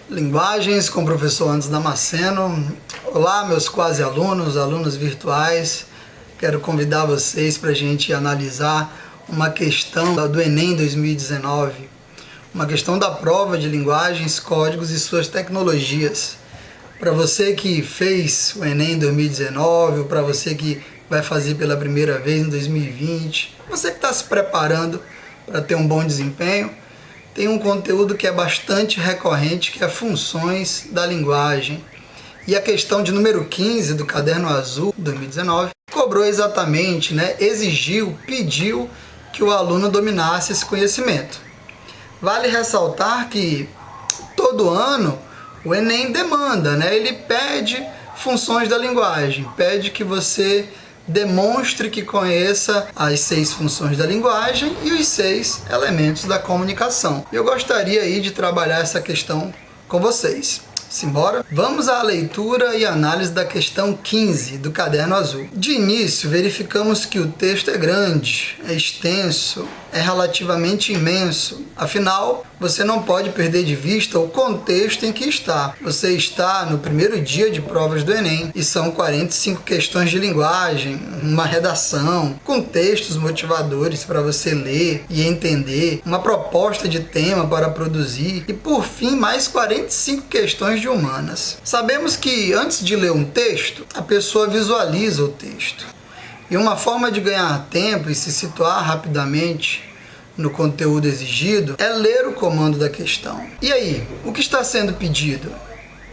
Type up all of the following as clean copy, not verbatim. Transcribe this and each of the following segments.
Linguagens com o professor Anderson Damasceno. Olá, meus quase alunos, alunos virtuais. Quero convidar vocês para a gente analisar uma questão do Enem 2019, uma questão da prova de linguagens, códigos e suas tecnologias. Para você que fez o Enem 2019, ou para você que vai fazer pela primeira vez em 2020, você que está se preparando para ter um bom desempenho, tem um conteúdo que é bastante recorrente, que é funções da linguagem. E a questão de número 15 do Caderno Azul 2019 cobrou exatamente, exigiu, pediu que o aluno dominasse esse conhecimento. Vale ressaltar que todo ano o Enem demanda, ele pede funções da linguagem, pede que você demonstre que conheça as 6 funções da linguagem e os 6 elementos da comunicação. Eu gostaria aí de trabalhar essa questão com vocês. Simbora? Vamos à leitura e análise da questão 15 do Caderno Azul. De início, verificamos que o texto é grande, é extenso, é relativamente imenso. Afinal, você não pode perder de vista o contexto em que está. Você está no primeiro dia de provas do Enem e são 45 questões de linguagem, uma redação, com textos motivadores para você ler e entender, uma proposta de tema para produzir e, por fim, mais 45 questões de humanas. Sabemos que, antes de ler um texto, a pessoa visualiza o texto. E uma forma de ganhar tempo e se situar rapidamente no conteúdo exigido é ler o comando da questão. E aí, o que está sendo pedido?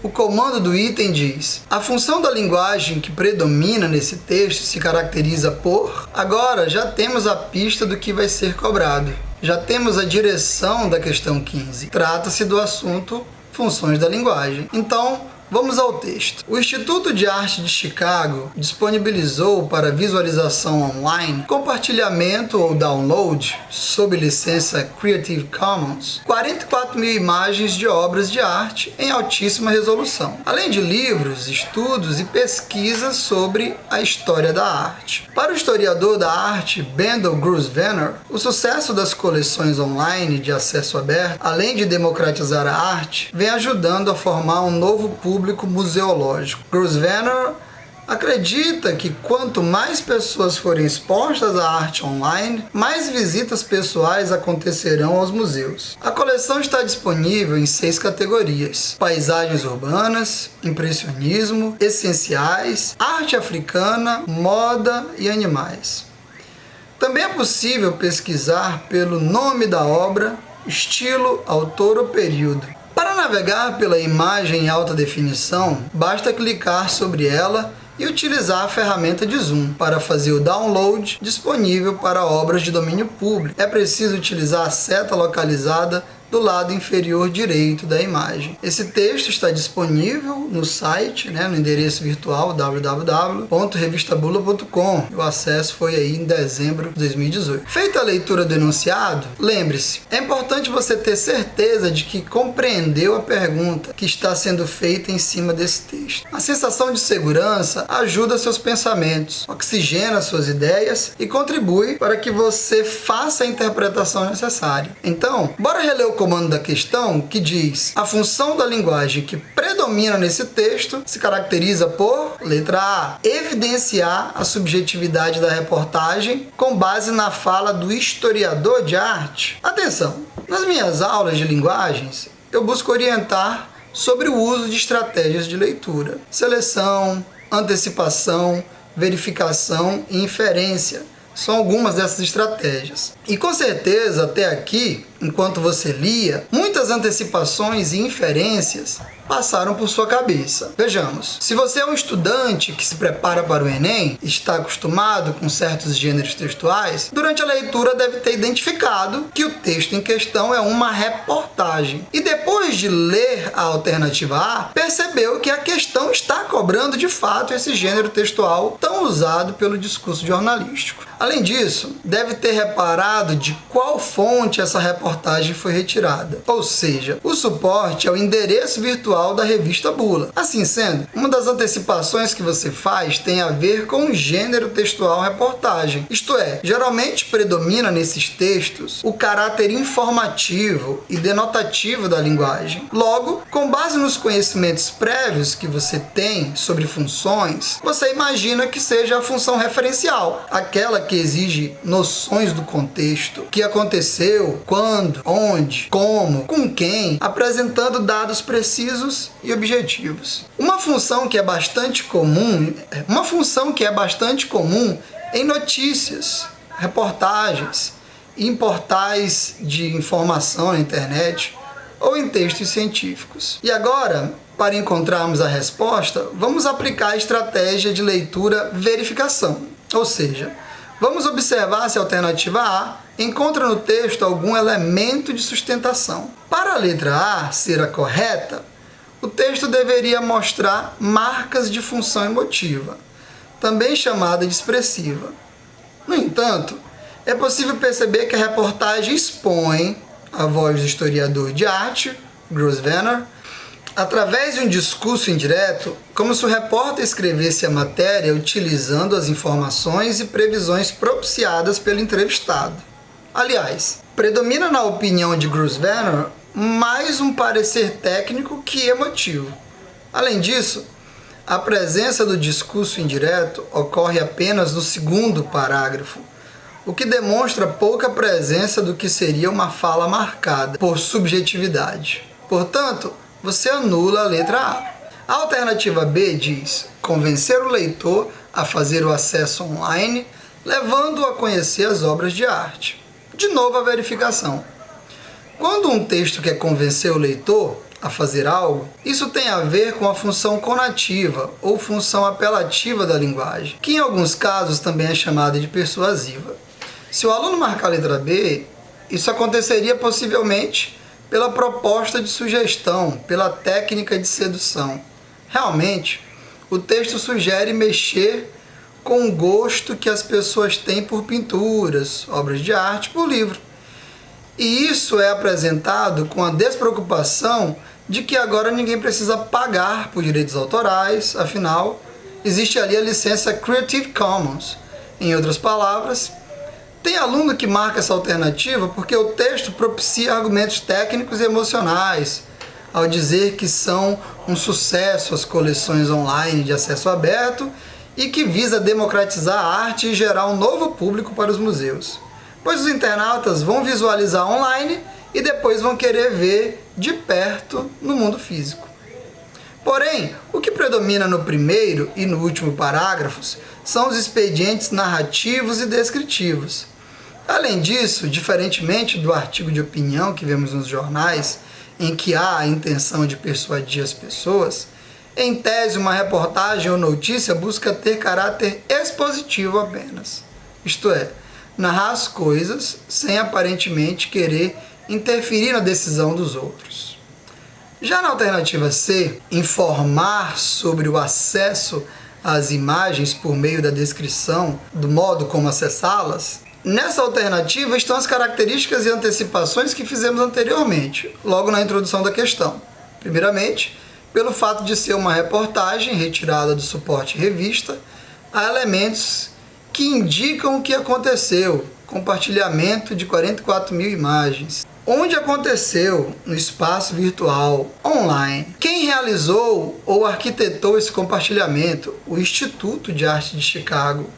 O comando do item diz: a função da linguagem que predomina nesse texto se caracteriza por... Agora já temos a pista do que vai ser cobrado. Já temos a direção da questão 15. Trata-se do assunto funções da linguagem. Então, vamos ao texto. O Instituto de Arte de Chicago disponibilizou para visualização online, compartilhamento ou download, sob licença Creative Commons, 44.000 imagens de obras de arte em altíssima resolução, além de livros, estudos e pesquisas sobre a história da arte. Para o historiador da arte Bendel Grosvenor, o sucesso das coleções online de acesso aberto, além de democratizar a arte, vem ajudando a formar um novo público museológico. Grosvenor acredita que quanto mais pessoas forem expostas à arte online, mais visitas pessoais acontecerão aos museus. A coleção está disponível em 6 categorias: paisagens urbanas, impressionismo, essenciais, arte africana, moda e animais. Também é possível pesquisar pelo nome da obra, estilo, autor ou período. Para navegar pela imagem em alta definição, basta clicar sobre ela e utilizar a ferramenta de zoom para fazer o download disponível para obras de domínio público. É preciso utilizar a seta localizada do lado inferior direito da imagem. Esse texto está disponível no site, no endereço virtual www.revistabula.com. O acesso foi aí em dezembro de 2018. Feita a leitura do enunciado, lembre-se, é importante você ter certeza de que compreendeu a pergunta que está sendo feita em cima desse texto. A sensação de segurança ajuda seus pensamentos, oxigena suas ideias e contribui para que você faça a interpretação necessária. Então, bora reler o comando da questão, que diz: a função da linguagem que predomina nesse texto se caracteriza por, letra A, evidenciar a subjetividade da reportagem com base na fala do historiador de arte. Atenção! Nas minhas aulas de linguagens, eu busco orientar sobre o uso de estratégias de leitura: seleção, antecipação, verificação e inferência. São algumas dessas estratégias. E com certeza, até aqui, enquanto você lia, muitas antecipações e inferências passaram por sua cabeça. Vejamos, se você é um estudante que se prepara para o Enem, está acostumado com certos gêneros textuais, durante a leitura deve ter identificado que o texto em questão é uma reportagem. E depois de ler a alternativa A, percebeu que a questão está cobrando de fato esse gênero textual tão usado pelo discurso jornalístico. Além disso, deve ter reparado de qual fonte essa reportagem foi retirada. Ou seja, o suporte é o endereço virtual da revista Bula. Assim sendo, uma das antecipações que você faz tem a ver com o gênero textual reportagem. Isto é, geralmente predomina nesses textos o caráter informativo e denotativo da linguagem. Logo, com base nos conhecimentos prévios que você tem sobre funções, você imagina que seja a função referencial, aquela que exige noções do contexto, que aconteceu, quando, onde, como, com quem, apresentando dados precisos e objetivos. Uma função que é bastante comum em notícias, reportagens, em portais de informação na internet ou em textos científicos. E agora, para encontrarmos a resposta, vamos aplicar a estratégia de leitura-verificação, ou seja, vamos observar se a alternativa A encontra no texto algum elemento de sustentação. Para a letra A ser a correta, o texto deveria mostrar marcas de função emotiva, também chamada de expressiva. No entanto, é possível perceber que a reportagem expõe a voz do historiador de arte, Grosvenor, através de um discurso indireto, como se o repórter escrevesse a matéria utilizando as informações e previsões propiciadas pelo entrevistado. Aliás, predomina na opinião de Grosvenor mais um parecer técnico que emotivo. Além disso, a presença do discurso indireto ocorre apenas no segundo parágrafo, o que demonstra pouca presença do que seria uma fala marcada por subjetividade. Portanto, você anula a letra A. A alternativa B diz convencer o leitor a fazer o acesso online, levando-o a conhecer as obras de arte. De novo, a verificação. Quando um texto quer convencer o leitor a fazer algo, isso tem a ver com a função conativa ou função apelativa da linguagem, que em alguns casos também é chamada de persuasiva. Se o aluno marcar a letra B, isso aconteceria possivelmente pela proposta de sugestão, pela técnica de sedução. Realmente, o texto sugere mexer com o gosto que as pessoas têm por pinturas, obras de arte, por livro. E isso é apresentado com a despreocupação de que agora ninguém precisa pagar por direitos autorais, afinal, existe ali a licença Creative Commons. Em outras palavras, tem aluno que marca essa alternativa porque o texto propicia argumentos técnicos e emocionais, ao dizer que são um sucesso as coleções online de acesso aberto e que visa democratizar a arte e gerar um novo público para os museus, pois os internautas vão visualizar online e depois vão querer ver de perto no mundo físico. Porém, o que predomina no primeiro e no último parágrafos são os expedientes narrativos e descritivos. Além disso, diferentemente do artigo de opinião que vemos nos jornais, em que há a intenção de persuadir as pessoas, em tese uma reportagem ou notícia busca ter caráter expositivo apenas. Isto é, narrar as coisas sem aparentemente querer interferir na decisão dos outros. Já na alternativa C, informar sobre o acesso às imagens por meio da descrição do modo como acessá-las, nessa alternativa estão as características e antecipações que fizemos anteriormente, logo na introdução da questão. Primeiramente, pelo fato de ser uma reportagem retirada do suporte revista, há elementos que indicam o que aconteceu, compartilhamento de 44 mil imagens. Onde aconteceu? No espaço virtual, online. Quem realizou ou arquitetou esse compartilhamento? O Instituto de Arte de Chicago.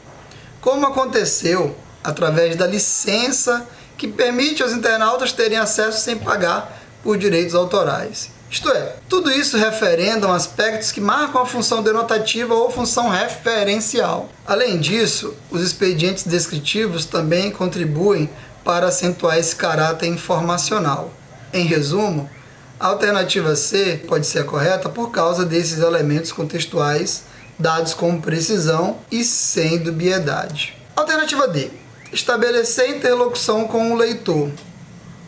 Como aconteceu? Através da licença que permite aos internautas terem acesso sem pagar por direitos autorais. Isto é, tudo isso referendam aspectos que marcam a função denotativa ou função referencial. Além disso, os expedientes descritivos também contribuem para acentuar esse caráter informacional. Em resumo, a alternativa C pode ser a correta por causa desses elementos contextuais dados com precisão e sem dubiedade. Alternativa D. Estabelecer interlocução com o leitor,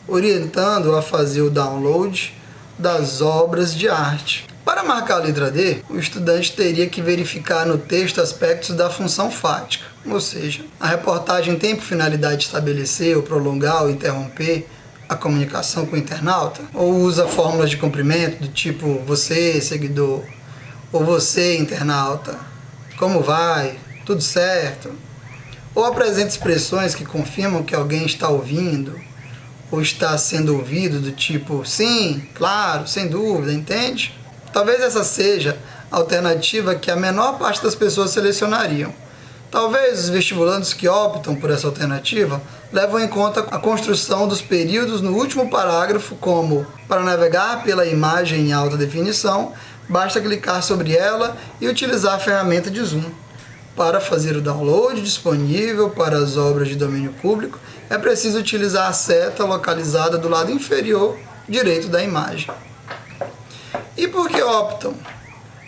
orientando-o a fazer o download das obras de arte. Para marcar a letra D, o estudante teria que verificar no texto aspectos da função fática, ou seja, a reportagem tem por finalidade estabelecer ou prolongar ou interromper a comunicação com o internauta, ou usa fórmulas de comprimento do tipo você, seguidor, ou você, internauta, como vai, tudo certo, ou apresenta expressões que confirmam que alguém está ouvindo, ou está sendo ouvido do tipo sim, claro, sem dúvida, entende? Talvez essa seja a alternativa que a menor parte das pessoas selecionariam. Talvez os vestibulandos que optam por essa alternativa levam em conta a construção dos períodos no último parágrafo, como para navegar pela imagem em alta definição, basta clicar sobre ela e utilizar a ferramenta de zoom. Para fazer o download disponível para as obras de domínio público, é preciso utilizar a seta localizada do lado inferior direito da imagem. E por que optam?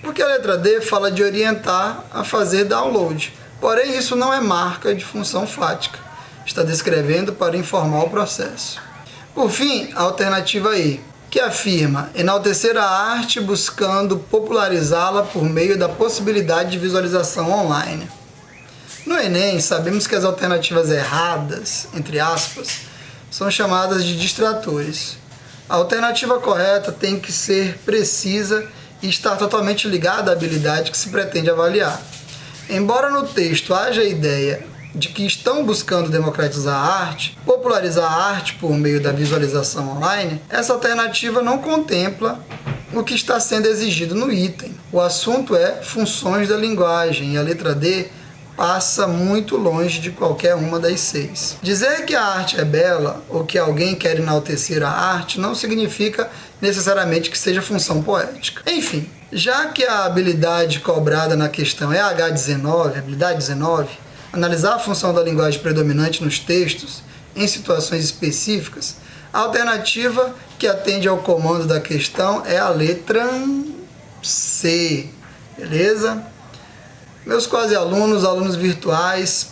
Porque a letra D fala de orientar a fazer download. Porém, isso não é marca de função fática. Está descrevendo para informar o processo. Por fim, a alternativa E, que afirma enaltecer a arte buscando popularizá-la por meio da possibilidade de visualização online. No Enem, sabemos que as alternativas erradas, entre aspas, são chamadas de distratores. A alternativa correta tem que ser precisa e estar totalmente ligada à habilidade que se pretende avaliar. Embora no texto haja a ideia de que estão buscando democratizar a arte, popularizar a arte por meio da visualização online, essa alternativa não contempla o que está sendo exigido no item. O assunto é funções da linguagem e a letra D passa muito longe de qualquer uma das 6. Dizer que a arte é bela ou que alguém quer enaltecer a arte não significa necessariamente que seja função poética. Enfim, já que a habilidade cobrada na questão é a H19, habilidade 19, analisar a função da linguagem predominante nos textos em situações específicas, a alternativa que atende ao comando da questão é a letra C, beleza? Meus quase alunos, alunos virtuais,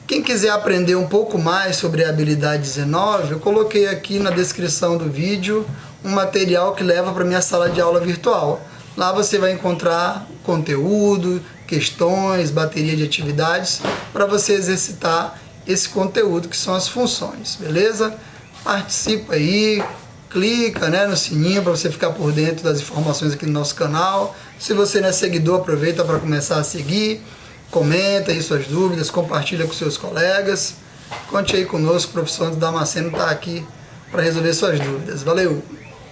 quem quiser aprender um pouco mais sobre a habilidade 19, eu coloquei aqui na descrição do vídeo um material que leva para minha sala de aula virtual. Lá você vai encontrar conteúdo, questões, bateria de atividades para você exercitar esse conteúdo que são as funções, beleza? Participa aí, clica, né, no sininho para você ficar por dentro das informações aqui no nosso canal. Se você não é seguidor, aproveita para começar a seguir, comenta aí suas dúvidas, compartilha com seus colegas. Conte aí conosco, o professor Damasceno está aqui para resolver suas dúvidas. Valeu!